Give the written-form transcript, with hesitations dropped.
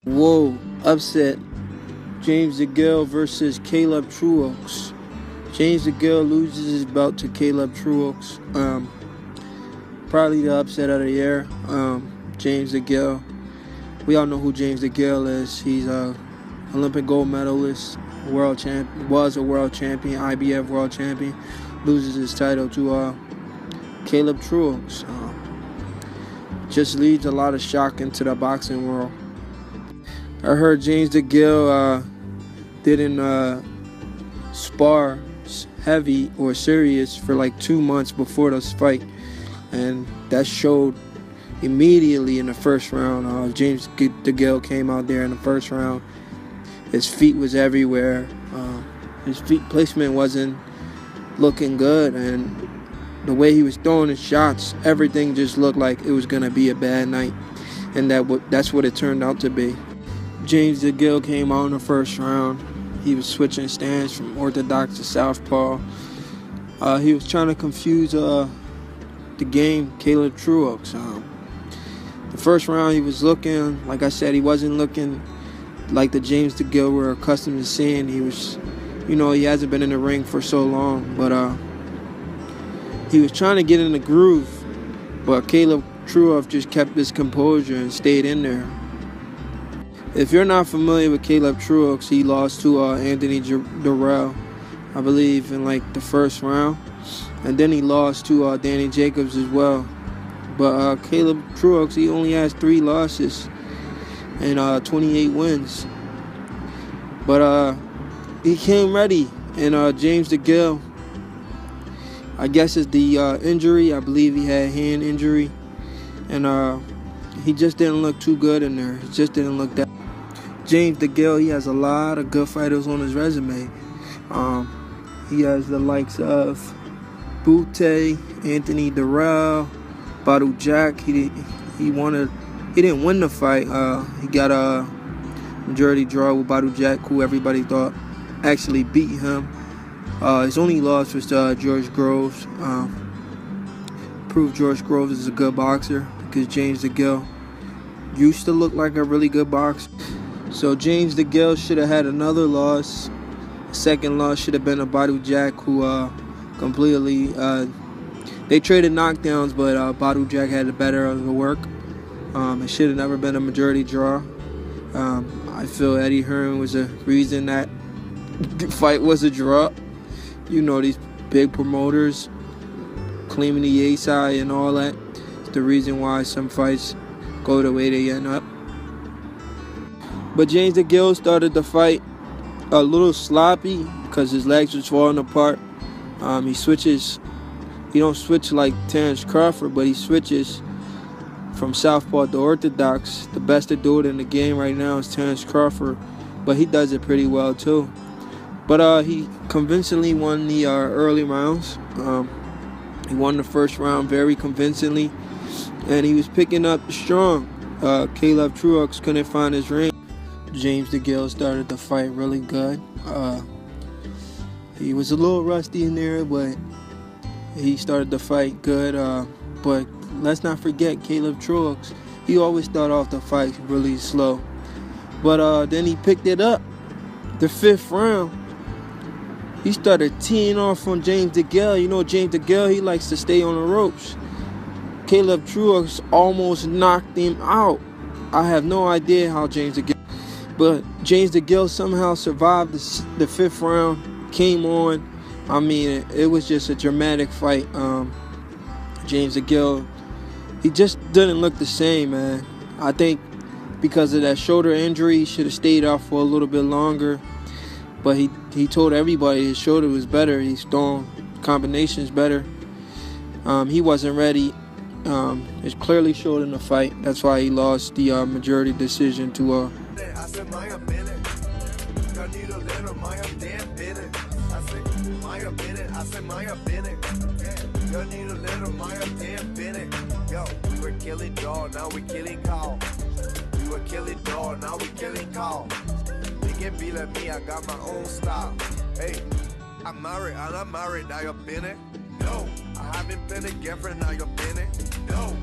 Whoa, upset. James Degale versus Caleb Truax. James Degale loses his belt to Caleb Truax. Probably the upset of the year. James Degale. We all know who James Degale is. He's a Olympic gold medalist, was a world champion, IBF world champion. Loses his title to Caleb Truax. Just leads a lot of shock into the boxing world. I heard James Degale didn't spar heavy or serious for like 2 months before this fight, and that showed immediately in the first round. James Degale came out there in the first round. His feet was everywhere. His feet placement wasn't looking good, and the way he was throwing his shots, everything just looked like it was gonna be a bad night, and that's what it turned out to be. James Degale came out in the first round. He was switching stance from orthodox to southpaw. He was trying to confuse the game, Caleb Truax. The first round he was looking, like I said, he wasn't looking like the James Degale we're accustomed to seeing. He was, he hasn't been in the ring for so long, but he was trying to get in the groove, but Caleb Truax just kept his composure and stayed in there. If you're not familiar with Caleb Truax, he lost to Anthony Degale, I believe, in like the first round. And then he lost to Danny Jacobs as well. But Caleb Truax, he only has 3 losses and 28 wins. But he came ready. And James Degale, I guess it's the injury. I believe he had a hand injury. And he just didn't look too good in there. He just didn't look that. James Degale, he has a lot of good fighters on his resume. He has the likes of Butte, Anthony Degale, Badou Jack. He didn't win the fight. He got a majority draw with Badou Jack, who everybody thought actually beat him. His only loss was to George Groves. Proved George Groves is a good boxer, because James Degale used to look like a really good boxer. So James Degale should have had another loss. Second loss should have been a Badou Jack, who completely they traded knockdowns, but Badou Jack had the better of the work. It should have never been a majority draw. I feel Eddie Hearn was the reason that the fight was a draw. These big promoters claiming the A-side and all that. It's the reason why some fights go the way they end up. But James Degale started the fight a little sloppy because his legs was falling apart. He switches. He don't switch like Terrence Crawford, but he switches from southpaw to orthodox. The best to do it in the game right now is Terrence Crawford, but he does it pretty well too. But he convincingly won the early rounds. He won the first round very convincingly, and he was picking up strong. Caleb Truax couldn't find his range. James Degale started the fight really good. He was a little rusty in there, but he started the fight good. But let's not forget Caleb Truax. He always started off the fight really slow. But then he picked it up. The 5th round, he started teeing off on James Degale. James Degale, he likes to stay on the ropes. Caleb Truax almost knocked him out. I have no idea how James Degale somehow survived the 5th round, came on. I mean, it was just a dramatic fight. James Degale, he just didn't look the same, man. I think because of that shoulder injury, he should have stayed out for a little bit longer. But he told everybody his shoulder was better. He's throwing combinations better. He wasn't ready. It clearly showed in the fight. That's why he lost the majority decision to I said my opinion. I need a little my damn opinion. I said my opinion. I said my opinion. You need a little my damn opinion. Yo, we were killing dog, now we killing cow. We were killing dog, now we killing cow. They can be like me, I got my own style. Hey, I'm married, now your opinion. No, I haven't been a girlfriend, now your opinion. No.